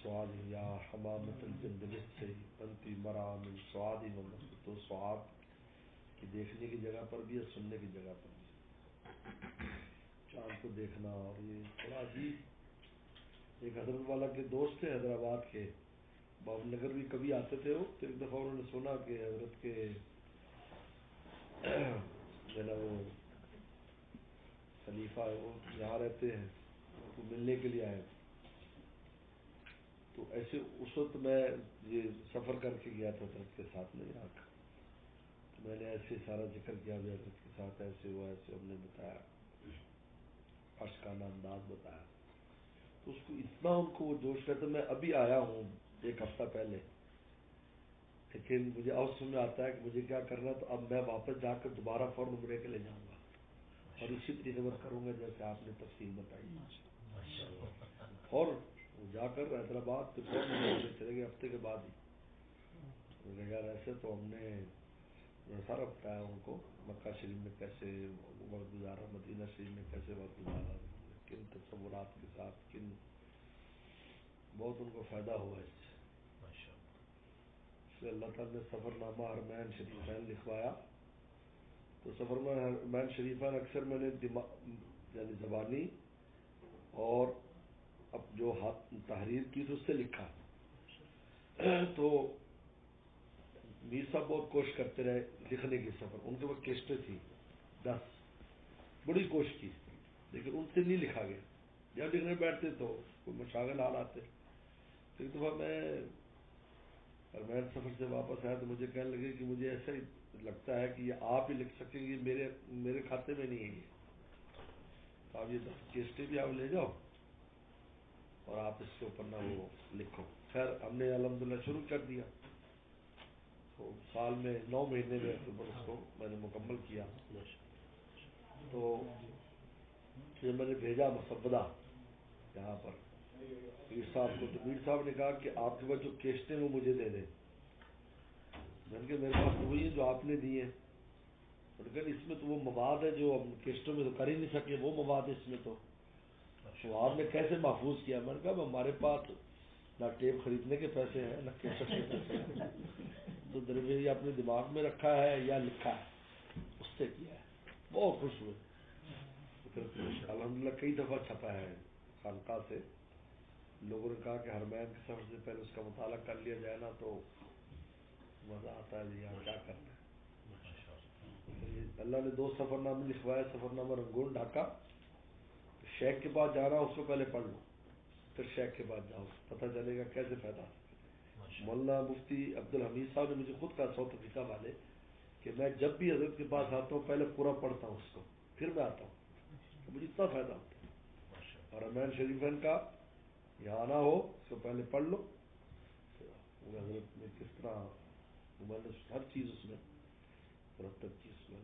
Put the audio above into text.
سواد یا حمامت الجندلس سے بنتی مرا من سواد محمد. تو سواد کی دیکھنے کی جگہ پر بھی ہے، سننے کی جگہ پر بھی. چاند کو دیکھنا اور یہ بڑا عجیب. ایک حضرت والا کے دوست تھے حیدرآباد کے، باب نگر بھی کبھی آتے تھے وہ. تو ایک دفعہ انہوں نے سنا کہ حضرت کے جو نا وہ خلیفہ ہے وہ یہاں رہتے ہیں، تو ملنے کے لیے آئے. تو ایسے اس وقت میں یہ سفر کر کے گیا تھا حضرت کے ساتھ میں یہاں کا. تو میں نے ایسے سارا ذکر کیا بھی حضرت کے ساتھ ایسے ہوا، ایسے ہم نے بتایا، اشکانہ انداز بتایا. تو اس کو اتنا ان کو وہ جوش کرتا. میں ابھی آیا ہوں ایک ہفتہ پہلے، لیکن مجھے اب سمجھ میں آتا ہے کہ مجھے کیا کرنا. تو اب میں واپس جا کر دوبارہ فوراً عمرے کے لے جاؤں گا اور اسی طریقے پر کروں گا جیسے آپ نے تفصیل بتائی. اور جا کر حیدرآباد پھر فوراً چلے گئے ہفتے کے بعد ہی. یار ایسے تو ہم نے سارا بتایا ان کو، مکہ شریف میں کیسے وقت گزارا، مدینہ شریف میں کیسے وقت گزارا، کن تصورات کے ساتھ، کن بہت ان کو فائدہ ہوا اس سے. اس لیے اللہ تعالیٰ نے سفر نامہ حرمین شریفین لکھوایا. تو سفر میں حرمین شریفین اکثر میں نے یعنی زبانی اور اب جو ہاتھ تحریر کی تو اس سے لکھا. تو میر صاحب بہت کوشش کرتے رہے لکھنے کی. سفر ان کے وقت کیسٹیں تھی 10، بڑی کوشش کی لیکن ان سے نہیں لکھا گیا. جب لکھنے بیٹھتے تو کوئی مشاغل حال آتے. تو ایک دفعہ میں حرمین سفر سے واپس آیا تو مجھے کہنے لگے کہ مجھے ایسا ہی لگتا ہے کہ یہ آپ ہی لکھ سکیں گے، میرے کھاتے میں نہیں ہے یہ. تو آپ یہ 10 کیسٹیں بھی آپ لے جاؤ اور آپ اس کے اوپر نہ وہ لکھو. خیر ہم نے الحمدللہ شروع کر دیا. تو سال میں 9 مہینے میں اکتوبر اس کو میں نے مکمل کیا. تو پھر میں نے بھیجا مسودہ یہاں پر میر صاحب کو. تو میر صاحب نے کہا کہ آپ کے پاس جو کیسٹیں وہ مجھے دے دیں. میں نے کہا میرے پاس تو وہی ہے جو آپ نے دی ہیں. انہوں نے کہا اس میں تو وہ مواد ہے جو ہم کیسٹوں میں تو کر ہی نہیں سکے، وہ مواد ہے اس میں. تو آپ نے کیسے محفوظ کیا؟ میں نے کہا ہمارے پاس نہ ٹیپ خریدنے کے پیسے ہیں نہ کیسٹ کے پیسے ہیں. تو درویش اپنے دماغ میں رکھا ہے یا لکھا ہے اس سے کیا ہے. بہت خوش ہوئے. الحمدللہ کئی دفعہ چھپا ہے خانقاہ سے. لوگوں نے کہا کہ حرمین کے سفر سے پہلے اس کا مطالعہ کر لیا جائے نا تو مزہ آتا ہے. جی یہاں کیا کرنا ہے. اللہ نے 2 سفر نامے لکھوائے. سفر نامہ رنگون ڈھاکہ، شیخ کے پاس جانا اس کو پہلے پڑھ لو پھر شیخ کے پاس جاؤ، پتہ چلے گا کیسے فائدہ. مولانا مفتی عبدالحمید صاحب نے مجھے خود کہا ساؤتھ افریقہ والے کہ میں جب بھی حضرت کے پاس آتا ہوں پہلے پورا پڑھتا ہوں اس کو پھر میں آتا ہوں. مجھے اتنا فائدہ ہوتا ہے. اور حرمین شریفین کا یہاں آنا ہو اس کو پہلے پڑھ لو. حضرت نے کس طرح میں نے ہر چیز اس میں مرتب کی. اس میں